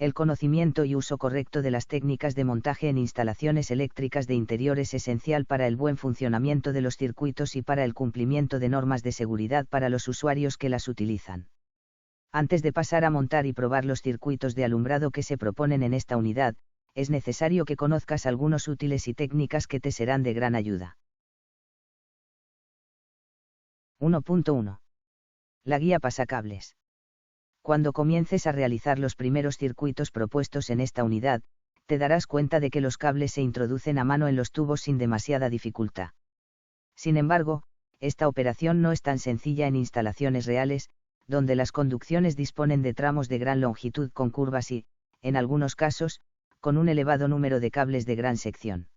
El conocimiento y uso correcto de las técnicas de montaje en instalaciones eléctricas de interior es esencial para el buen funcionamiento de los circuitos y para el cumplimiento de normas de seguridad para los usuarios que las utilizan. Antes de pasar a montar y probar los circuitos de alumbrado que se proponen en esta unidad, es necesario que conozcas algunos útiles y técnicas que te serán de gran ayuda. 1.1. La guía pasacables. Cuando comiences a realizar los primeros circuitos propuestos en esta unidad, te darás cuenta de que los cables se introducen a mano en los tubos sin demasiada dificultad. Sin embargo, esta operación no es tan sencilla en instalaciones reales, donde las conducciones disponen de tramos de gran longitud con curvas y, en algunos casos, con un elevado número de cables de gran sección.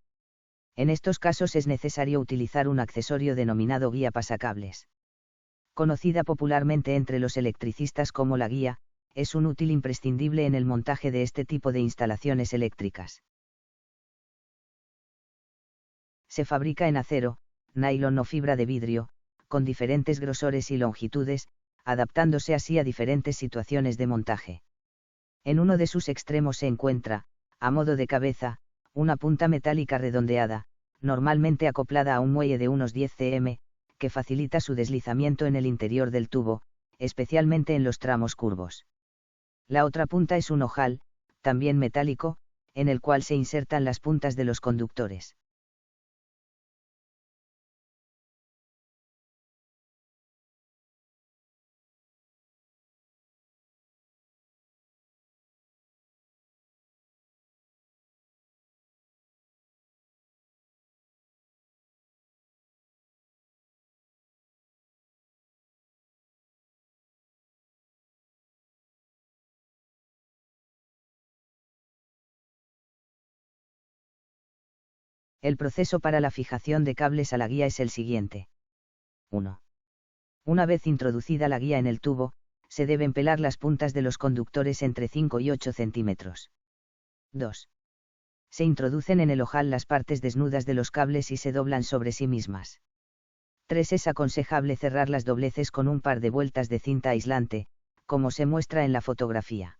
En estos casos es necesario utilizar un accesorio denominado guía pasacables. Conocida popularmente entre los electricistas como la guía, es un útil imprescindible en el montaje de este tipo de instalaciones eléctricas. Se fabrica en acero, nylon o fibra de vidrio, con diferentes grosores y longitudes, adaptándose así a diferentes situaciones de montaje. En uno de sus extremos se encuentra, a modo de cabeza, una punta metálica redondeada, normalmente acoplada a un muelle de unos 10 cm, que facilita su deslizamiento en el interior del tubo, especialmente en los tramos curvos. La otra punta es un ojal, también metálico, en el cual se insertan las puntas de los conductores. El proceso para la fijación de cables a la guía es el siguiente. 1. Una vez introducida la guía en el tubo, se deben pelar las puntas de los conductores entre 5 y 8 centímetros. 2. Se introducen en el ojal las partes desnudas de los cables y se doblan sobre sí mismas. 3. Es aconsejable cerrar las dobleces con un par de vueltas de cinta aislante, como se muestra en la fotografía.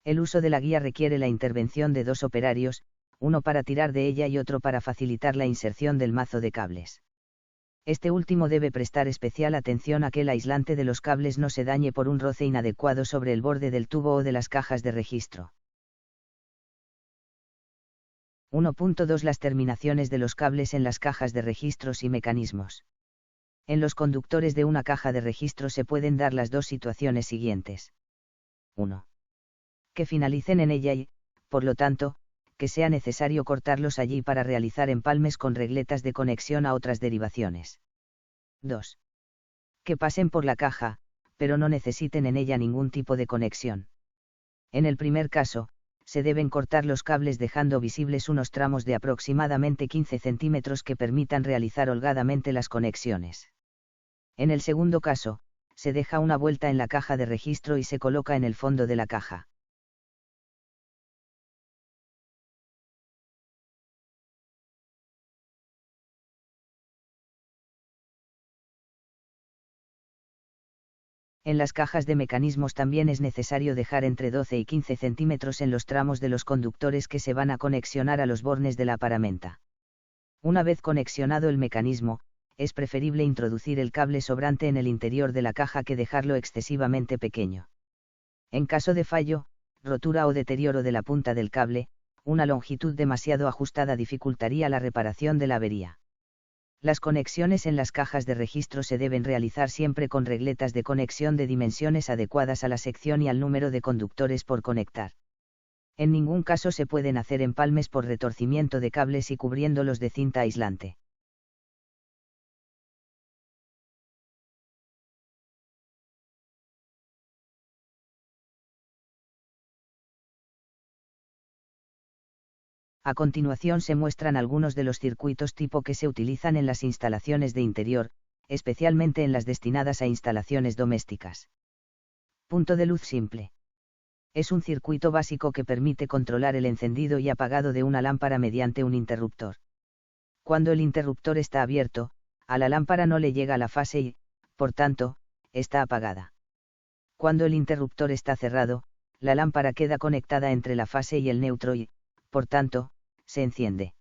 El uso de la guía requiere la intervención de dos operarios, uno para tirar de ella y otro para facilitar la inserción del mazo de cables. Este último debe prestar especial atención a que el aislante de los cables no se dañe por un roce inadecuado sobre el borde del tubo o de las cajas de registro. 1.2 Las terminaciones de los cables en las cajas de registros y mecanismos. En los conductores de una caja de registro se pueden dar las dos situaciones siguientes. 1. Que finalicen en ella y, por lo tanto, que sea necesario cortarlos allí para realizar empalmes con regletas de conexión a otras derivaciones. 2. Que pasen por la caja, pero no necesiten en ella ningún tipo de conexión. En el primer caso, se deben cortar los cables dejando visibles unos tramos de aproximadamente 15 centímetros que permitan realizar holgadamente las conexiones. En el segundo caso, se deja una vuelta en la caja de registro y se coloca en el fondo de la caja. En las cajas de mecanismos también es necesario dejar entre 12 y 15 centímetros en los tramos de los conductores que se van a conexionar a los bornes de la paramenta. Una vez conexionado el mecanismo, es preferible introducir el cable sobrante en el interior de la caja que dejarlo excesivamente pequeño. En caso de fallo, rotura o deterioro de la punta del cable, una longitud demasiado ajustada dificultaría la reparación de la avería. Las conexiones en las cajas de registro se deben realizar siempre con regletas de conexión de dimensiones adecuadas a la sección y al número de conductores por conectar. En ningún caso se pueden hacer empalmes por retorcimiento de cables y cubriéndolos de cinta aislante. A continuación se muestran algunos de los circuitos tipo que se utilizan en las instalaciones de interior, especialmente en las destinadas a instalaciones domésticas. Punto de luz simple. Es un circuito básico que permite controlar el encendido y apagado de una lámpara mediante un interruptor. Cuando el interruptor está abierto, a la lámpara no le llega la fase y, por tanto, está apagada. Cuando el interruptor está cerrado, la lámpara queda conectada entre la fase y el neutro y, por tanto, se enciende.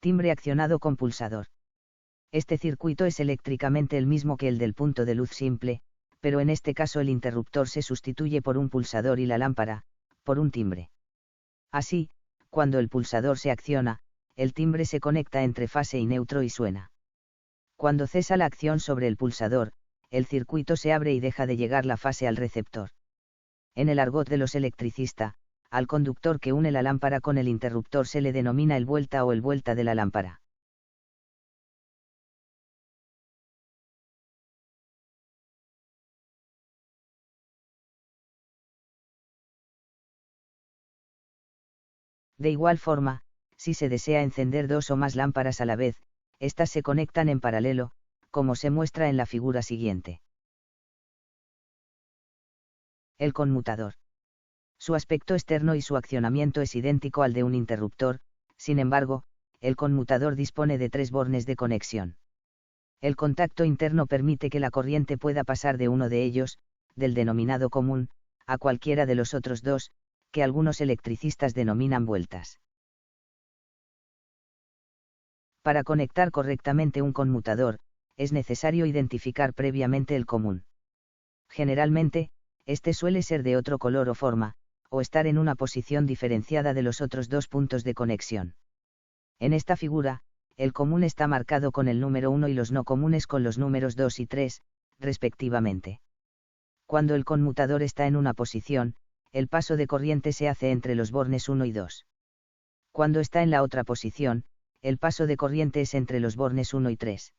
Timbre accionado con pulsador. Este circuito es eléctricamente el mismo que el del punto de luz simple, pero en este caso el interruptor se sustituye por un pulsador y la lámpara, por un timbre. Así, cuando el pulsador se acciona, el timbre se conecta entre fase y neutro y suena. Cuando cesa la acción sobre el pulsador, el circuito se abre y deja de llegar la fase al receptor. En el argot de los electricistas, al conductor que une la lámpara con el interruptor se le denomina el vuelta o el vuelta de la lámpara. De igual forma, si se desea encender dos o más lámparas a la vez, éstas se conectan en paralelo, como se muestra en la figura siguiente. El conmutador. Su aspecto externo y su accionamiento es idéntico al de un interruptor, sin embargo, el conmutador dispone de 3 bornes de conexión. El contacto interno permite que la corriente pueda pasar de uno de ellos, del denominado común, a cualquiera de los otros dos, que algunos electricistas denominan vueltas. Para conectar correctamente un conmutador, es necesario identificar previamente el común. Generalmente, este suele ser de otro color o forma, o estar en una posición diferenciada de los otros dos puntos de conexión. En esta figura, el común está marcado con el número 1 y los no comunes con los números 2 y 3, respectivamente. Cuando el conmutador está en una posición, el paso de corriente se hace entre los bornes 1 y 2. Cuando está en la otra posición, el paso de corriente es entre los bornes 1 y 3.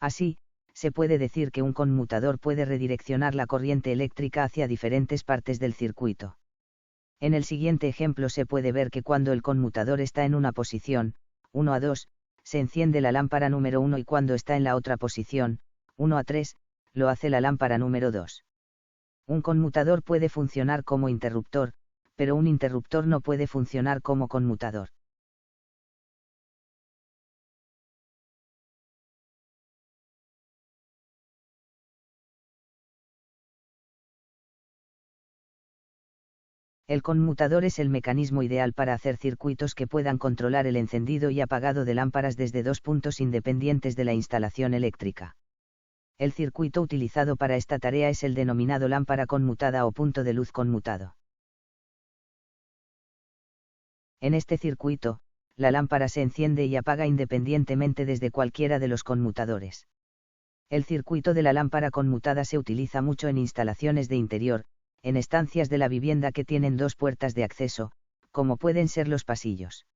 Así, se puede decir que un conmutador puede redireccionar la corriente eléctrica hacia diferentes partes del circuito. En el siguiente ejemplo se puede ver que cuando el conmutador está en una posición, 1 a 2, se enciende la lámpara número 1 y cuando está en la otra posición, 1 a 3, lo hace la lámpara número 2. Un conmutador puede funcionar como interruptor, pero un interruptor no puede funcionar como conmutador. El conmutador es el mecanismo ideal para hacer circuitos que puedan controlar el encendido y apagado de lámparas desde dos puntos independientes de la instalación eléctrica. El circuito utilizado para esta tarea es el denominado lámpara conmutada o punto de luz conmutado. En este circuito, la lámpara se enciende y apaga independientemente desde cualquiera de los conmutadores. El circuito de la lámpara conmutada se utiliza mucho en instalaciones de interior, en estancias de la vivienda que tienen dos puertas de acceso, como pueden ser los pasillos.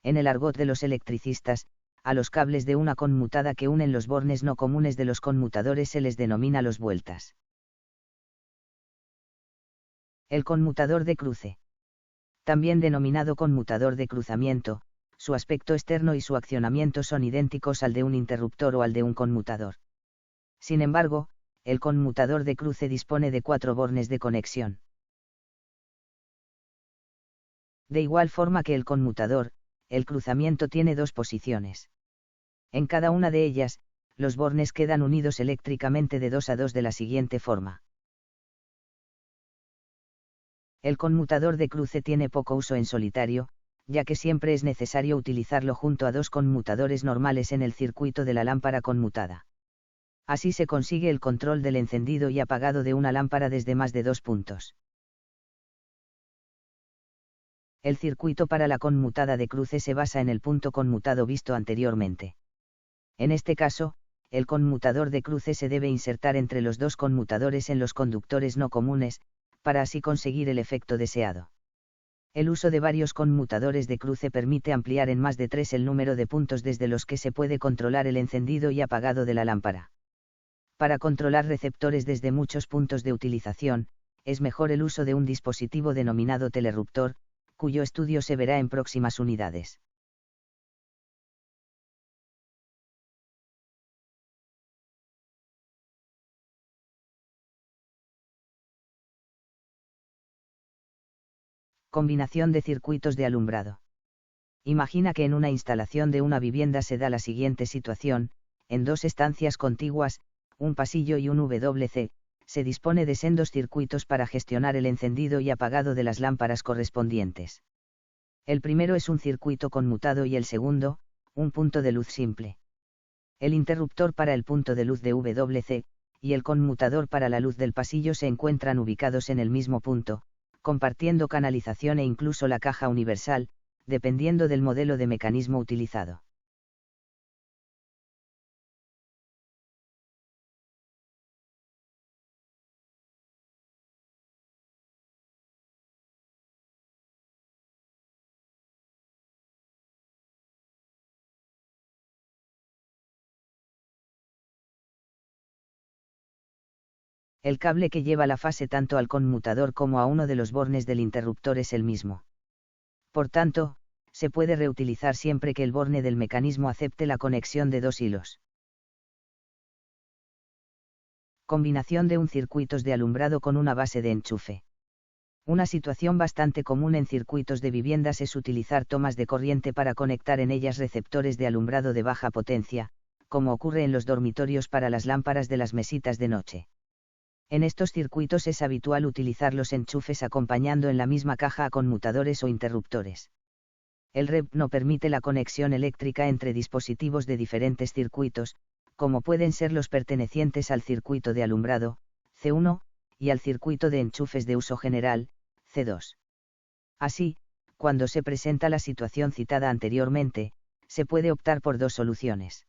En el argot de los electricistas, a los cables de una conmutada que unen los bornes no comunes de los conmutadores se les denomina los vueltas. El conmutador de cruce. También denominado conmutador de cruzamiento, su aspecto externo y su accionamiento son idénticos al de un interruptor o al de un conmutador. Sin embargo, el conmutador de cruce dispone de 4 bornes de conexión. De igual forma que el conmutador, el cruzamiento tiene 2 posiciones. En cada una de ellas, los bornes quedan unidos eléctricamente de 2 a 2 de la siguiente forma. El conmutador de cruce tiene poco uso en solitario, ya que siempre es necesario utilizarlo junto a 2 conmutadores normales en el circuito de la lámpara conmutada. Así se consigue el control del encendido y apagado de una lámpara desde más de 2 puntos. El circuito para la conmutada de cruce se basa en el punto conmutado visto anteriormente. En este caso, el conmutador de cruce se debe insertar entre los dos conmutadores en los conductores no comunes, para así conseguir el efecto deseado. El uso de varios conmutadores de cruce permite ampliar en más de 3 el número de puntos desde los que se puede controlar el encendido y apagado de la lámpara. Para controlar receptores desde muchos puntos de utilización, es mejor el uso de un dispositivo denominado telerruptor, cuyo estudio se verá en próximas unidades. Combinación de circuitos de alumbrado. Imagina que en una instalación de una vivienda se da la siguiente situación: en dos estancias contiguas, un pasillo y un WC, se dispone de sendos circuitos para gestionar el encendido y apagado de las lámparas correspondientes. El primero es un circuito conmutado y el segundo, un punto de luz simple. El interruptor para el punto de luz de WC, y el conmutador para la luz del pasillo se encuentran ubicados en el mismo punto, compartiendo canalización e incluso la caja universal, dependiendo del modelo de mecanismo utilizado. El cable que lleva la fase tanto al conmutador como a uno de los bornes del interruptor es el mismo. Por tanto, se puede reutilizar siempre que el borne del mecanismo acepte la conexión de dos hilos. Combinación de un circuitos de alumbrado con una base de enchufe. Una situación bastante común en circuitos de viviendas es utilizar tomas de corriente para conectar en ellas receptores de alumbrado de baja potencia, como ocurre en los dormitorios para las lámparas de las mesitas de noche. En estos circuitos es habitual utilizar los enchufes acompañando en la misma caja a conmutadores o interruptores. El REP no permite la conexión eléctrica entre dispositivos de diferentes circuitos, como pueden ser los pertenecientes al circuito de alumbrado, C1, y al circuito de enchufes de uso general, C2. Así, cuando se presenta la situación citada anteriormente, se puede optar por dos soluciones.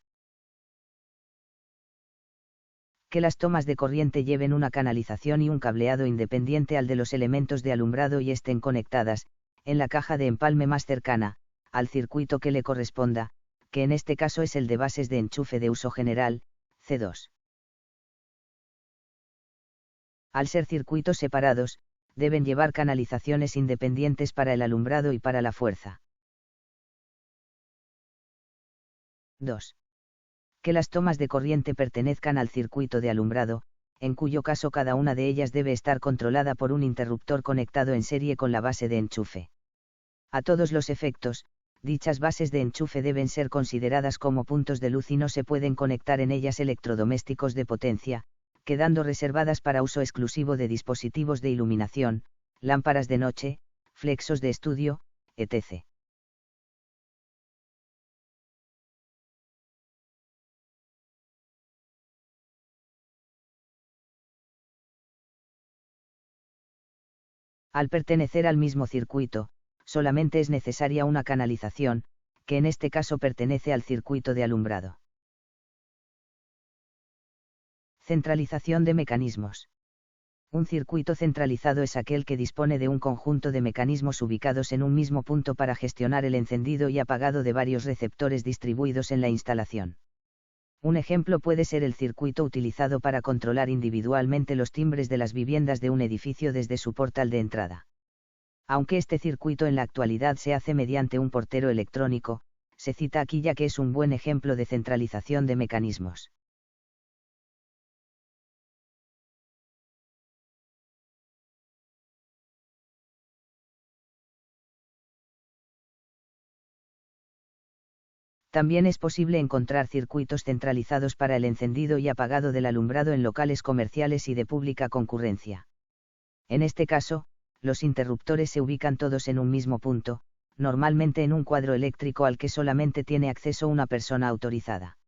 Que las tomas de corriente lleven una canalización y un cableado independiente al de los elementos de alumbrado y estén conectadas, en la caja de empalme más cercana, al circuito que le corresponda, que en este caso es el de bases de enchufe de uso general, C2. Al ser circuitos separados, deben llevar canalizaciones independientes para el alumbrado y para la fuerza. 2. Que las tomas de corriente pertenezcan al circuito de alumbrado, en cuyo caso cada una de ellas debe estar controlada por un interruptor conectado en serie con la base de enchufe. A todos los efectos, dichas bases de enchufe deben ser consideradas como puntos de luz y no se pueden conectar en ellas electrodomésticos de potencia, quedando reservadas para uso exclusivo de dispositivos de iluminación, lámparas de noche, flexos de estudio, etc. Al pertenecer al mismo circuito, solamente es necesaria una canalización, que en este caso pertenece al circuito de alumbrado. Centralización de mecanismos. Un circuito centralizado es aquel que dispone de un conjunto de mecanismos ubicados en un mismo punto para gestionar el encendido y apagado de varios receptores distribuidos en la instalación. Un ejemplo puede ser el circuito utilizado para controlar individualmente los timbres de las viviendas de un edificio desde su portal de entrada. Aunque este circuito en la actualidad se hace mediante un portero electrónico, se cita aquí ya que es un buen ejemplo de centralización de mecanismos. También es posible encontrar circuitos centralizados para el encendido y apagado del alumbrado en locales comerciales y de pública concurrencia. En este caso, los interruptores se ubican todos en un mismo punto, normalmente en un cuadro eléctrico al que solamente tiene acceso una persona autorizada.